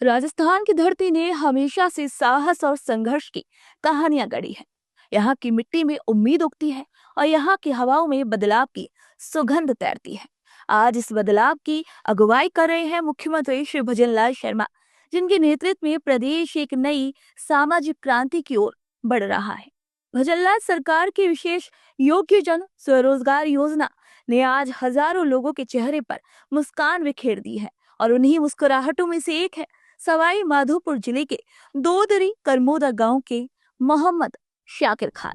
राजस्थान की धरती ने हमेशा से साहस और संघर्ष की कहानियां गढ़ी है। यहाँ की मिट्टी में उम्मीद उगती है और यहाँ की हवाओं में बदलाव की सुगंध तैरती है। आज इस बदलाव की अगुवाई कर रहे हैं मुख्यमंत्री श्री भजनलाल शर्मा, जिनके नेतृत्व में प्रदेश एक नई सामाजिक क्रांति की ओर बढ़ रहा है। भजनलाल सरकार की विशेष योग्य जन स्वरोजगार योजना ने आज हजारों लोगों के चेहरे पर मुस्कान बिखेर दी है और उन्हीं मुस्कुराहटों में से एक है सवाई माधोपुर जिले के दोदरी करमोदा गांव के मोहम्मद शाकिर खान।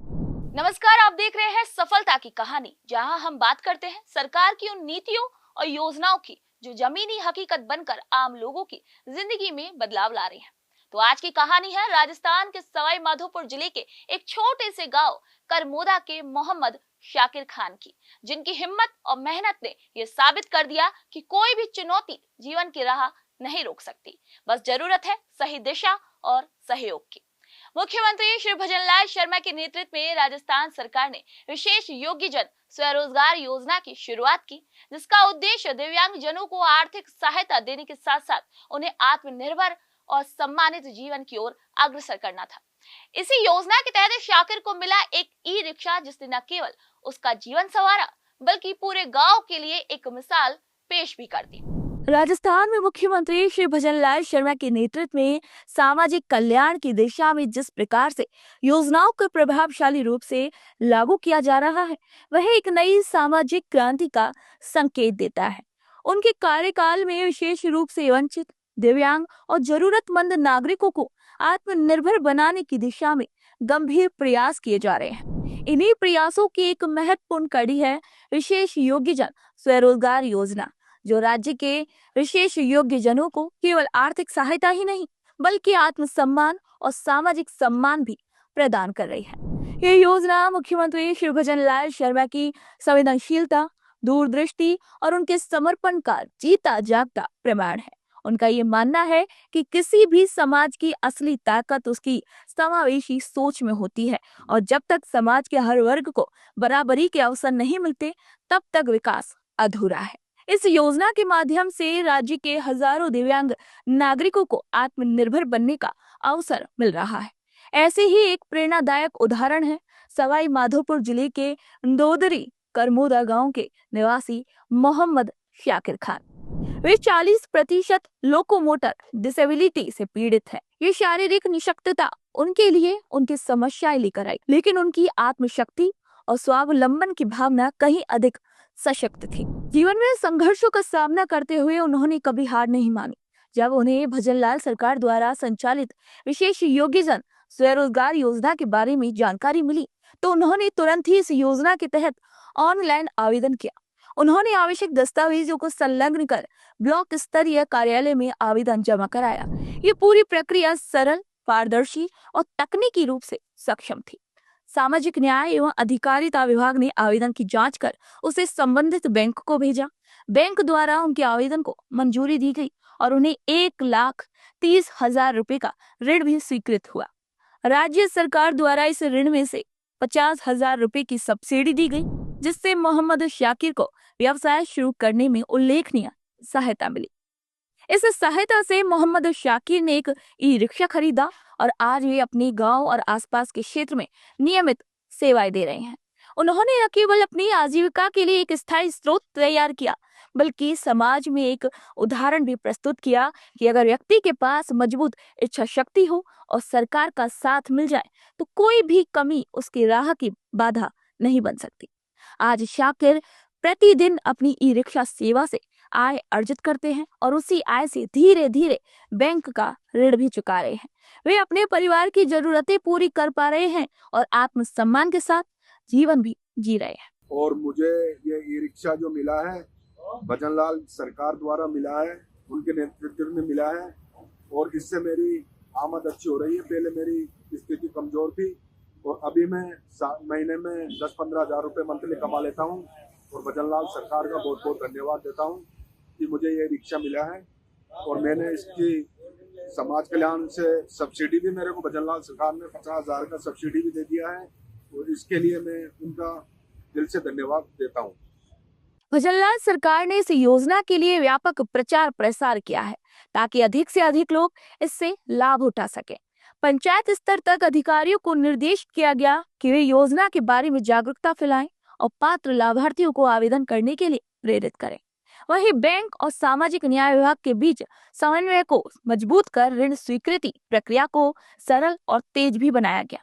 नमस्कार, आप देख रहे हैं सफलता की कहानी, जहां हम बात करते हैं सरकार की उन नीतियों और योजनाओं की जो जमीनी हकीकत बनकर आम लोगों की जिंदगी में बदलाव ला रही हैं। तो आज की कहानी है राजस्थान के सवाई माधोपुर जिले के एक छोटे से गांव करमोदा के मोहम्मद शाकिर खान की, जिनकी हिम्मत और मेहनत ने यह साबित कर दिया कि कोई भी चुनौती जीवन की राह नहीं रोक सकती। बस जरूरत है सही दिशा और सहयोग की। मुख्यमंत्री श्री भजनलाल शर्मा के नेतृत्व में राजस्थान सरकार ने विशेष योग्य जन स्वरोजगार योजना की शुरुआत की, जिसका उद्देश्य दिव्यांग जनों को आर्थिक सहायता देने के साथ साथ उन्हें आत्मनिर्भर और सम्मानित जीवन की ओर अग्रसर करना था। इसी योजना के तहत शाकिर को मिला एक ई रिक्शा, जिसने न केवल उसका जीवन संवारा बल्कि पूरे गांव के लिए एक मिसाल पेश भी कर दी। राजस्थान में मुख्यमंत्री श्री भजनलाल शर्मा के नेतृत्व में सामाजिक कल्याण की दिशा में जिस प्रकार से योजनाओं को प्रभावशाली रूप से लागू किया जा रहा है, वह एक नई सामाजिक क्रांति का संकेत देता है। उनके कार्यकाल में विशेष रूप से वंचित, दिव्यांग और जरूरतमंद नागरिकों को आत्मनिर्भर बनाने की दिशा में गंभीर प्रयास किए जा रहे हैं। इन्हीं प्रयासों की एक महत्वपूर्ण कड़ी है विशेष योग्य जन स्वरोजगार योजना, जो राज्य के विशेष योग्य जनों को केवल आर्थिक सहायता ही नहीं बल्कि आत्मसम्मान और सामाजिक सम्मान भी प्रदान कर रही है। ये योजना मुख्यमंत्री श्री भजनलाल शर्मा की संवेदनशीलता, दूरदृष्टि और उनके समर्पण का जीता जागता प्रमाण है। उनका ये मानना है कि किसी भी समाज की असली ताकत उसकी समावेशी सोच में होती है और जब तक समाज के हर वर्ग को बराबरी के अवसर नहीं मिलते, तब तक विकास अधूरा है। इस योजना के माध्यम से राज्य के हजारों दिव्यांग नागरिकों को आत्मनिर्भर बनने का अवसर मिल रहा है। ऐसे ही एक प्रेरणादायक उदाहरण है सवाई माधोपुर जिले के दोदरी करमोदा गांव के निवासी मोहम्मद शाकिर खान। वे 40% लोकोमोटर डिसेबिलिटी से पीड़ित है। ये शारीरिक निशक्तता उनके लिए उनकी समस्याएं लेकर आई, लेकिन उनकी आत्मशक्ति और स्वावलंबन की भावना कहीं अधिक सशक्त थी। जीवन में संघर्षों का सामना करते हुए उन्होंने कभी हार नहीं मानी। जब उन्हें भजनलाल सरकार द्वारा संचालित विशेष योग्य जन स्वरोजगार योजना के बारे में जानकारी मिली, तो उन्होंने तुरंत ही इस योजना के तहत ऑनलाइन आवेदन किया। उन्होंने आवश्यक दस्तावेजों को संलग्न कर ब्लॉक स्तरीय कार्यालय में आवेदन जमा कराया। ये पूरी प्रक्रिया सरल, पारदर्शी और तकनीकी रूप से सक्षम थी। सामाजिक न्याय एवं अधिकारिता विभाग ने आवेदन की जांच कर उसे संबंधित बैंक को भेजा। बैंक द्वारा उनके आवेदन को मंजूरी दी गई और उन्हें 1,30,000 रुपए का ऋण भी स्वीकृत हुआ। राज्य सरकार द्वारा इस ऋण में से 50,000 रुपए की सब्सिडी दी गई, जिससे मोहम्मद शाकिर को व्यवसाय शुरू करने में उल्लेखनीय सहायता मिली। इस सहायता से मोहम्मद शाकिर ने एक ई रिक्शा खरीदा और आज वे अपने गांव और आसपास के क्षेत्र में नियमित सेवाएं दे रहे हैं। उन्होंने न केवल अपनी आजीविका के लिए एक स्थायी स्रोत तैयार किया, बल्कि समाज में एक उदाहरण भी प्रस्तुत किया कि अगर व्यक्ति के पास मजबूत इच्छा शक्ति हो और सरकार का साथ मिल जाए, तो कोई भी कमी उसकी राह की बाधा नहीं बन सकती। आज शाकिर प्रतिदिन अपनी ई रिक्शा सेवा से आय अर्जित करते हैं और उसी आय से धीरे धीरे बैंक का ऋण भी चुका रहे हैं। वे अपने परिवार की जरूरतें पूरी कर पा रहे हैं और आत्मसम्मान के साथ जीवन भी जी रहे हैं। और मुझे ये ई रिक्शा जो मिला है, भजनलाल सरकार द्वारा मिला है, उनके नेतृत्व में मिला है और इससे मेरी आमद अच्छी हो रही है। पहले मेरी स्थिति कमजोर थी और अभी मैं महीने में 10-15 हज़ार रुपये मंथली कमा लेता हूँ और भजनलाल सरकार का बहुत बहुत धन्यवाद देता हूँ कि मुझे ये रिक्शा मिला है। और मैंने इसकी समाज कल्याण से सब्सिडी भी मेरे को भजनलाल सरकार ने 50,000 का सब्सिडी भी दे दिया है और इसके लिए मैं उनका दिल से धन्यवाद देता हूँ। भजनलाल सरकार ने इस योजना के लिए व्यापक प्रचार प्रसार किया है ताकि अधिक से अधिक लोग इससे लाभ उठा सकें। पंचायत स्तर तक अधिकारियों को निर्देश किया गया कि वे योजना के बारे में जागरूकता फैलाएं और पात्र लाभार्थियों को आवेदन करने के लिए प्रेरित करें। वहीं बैंक और सामाजिक न्याय विभाग के बीच समन्वय को मजबूत कर ऋण स्वीकृति प्रक्रिया को सरल और तेज भी बनाया गया।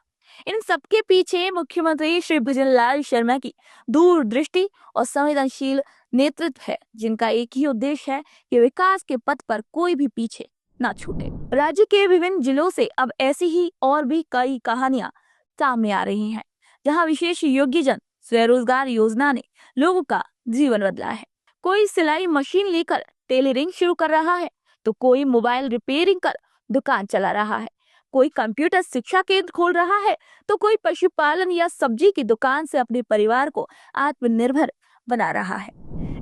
इन सबके पीछे मुख्यमंत्री श्री भजनलाल शर्मा की दूरदृष्टि और संवेदनशील नेतृत्व है, जिनका एक ही उद्देश्य है कि विकास के पथ पर कोई भी पीछे ना छूटे। राज्य के विभिन्न जिलों से अब ऐसी ही और भी कई कहानियां सामने आ रही हैं, जहां विशेष योग्यजन स्वरोजगार योजना ने लोगों का जीवन बदला है। कोई सिलाई मशीन लेकर टेलरिंग शुरू कर रहा है, तो कोई मोबाइल रिपेयरिंग कर दुकान चला रहा है, कोई कंप्यूटर शिक्षा केंद्र खोल रहा है, तो कोई पशुपालन या सब्जी की दुकान से अपने परिवार को आत्मनिर्भर बना रहा है।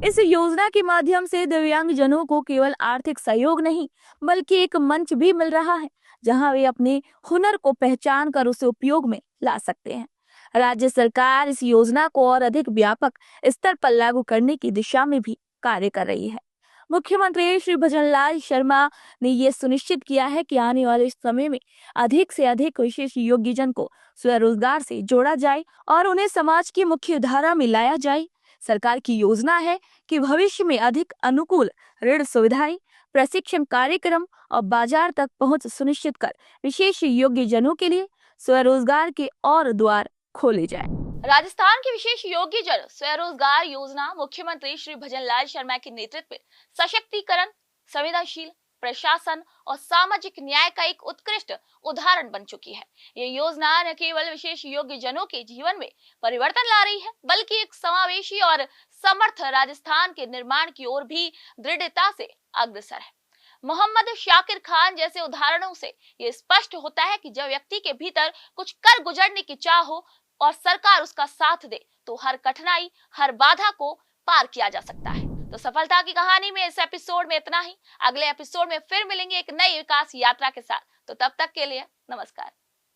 इस योजना के माध्यम से दिव्यांग जनों को केवल आर्थिक सहयोग नहीं, बल्कि एक मंच भी मिल रहा है, जहां वे अपने हुनर को पहचान कर उसे उपयोग में ला सकते हैं। राज्य सरकार इस योजना को और अधिक व्यापक स्तर पर लागू करने की दिशा में भी कार्य कर रही है। मुख्यमंत्री श्री भजनलाल शर्मा ने ये सुनिश्चित किया है कि आने वाले समय में अधिक से अधिक विशेष योग्यजन को स्वरोजगार से जोड़ा जाए और उन्हें समाज की मुख्य धारा में लाया जाए। सरकार की योजना है कि भविष्य में अधिक अनुकूल ऋण सुविधाएं, प्रशिक्षण कार्यक्रम और बाजार तक पहुंच सुनिश्चित कर विशेष योग्यजनों के लिए स्वरोजगार के और द्वार खोले जाए। राजस्थान की विशेष योग्यजन स्वरोजगार योजना मुख्यमंत्री श्री भजनलाल शर्मा के नेतृत्व में सशक्तिकरण, संवेदनशील प्रशासन और सामाजिक न्याय का एक उत्कृष्ट उदाहरण बन चुकी है। ये योजना न केवल विशेष योग्यजनों के जीवन में परिवर्तन ला रही है, बल्कि एक समावेशी और समर्थ राजस्थान के निर्माण की ओर भी दृढ़ता से अग्रसर है। मोहम्मद शाकिर खान जैसे उदाहरणों से ये स्पष्ट होता है कि जब व्यक्ति के भीतर कुछ कर गुजरने की चाह हो और सरकार उसका साथ दे, तो हर कठिनाई, हर बाधा को पार किया जा सकता है। तो सफलता की कहानी में इस एपिसोड में इतना ही। अगले एपिसोड में फिर मिलेंगे एक नई विकास यात्रा के साथ। तो तब तक के लिए नमस्कार।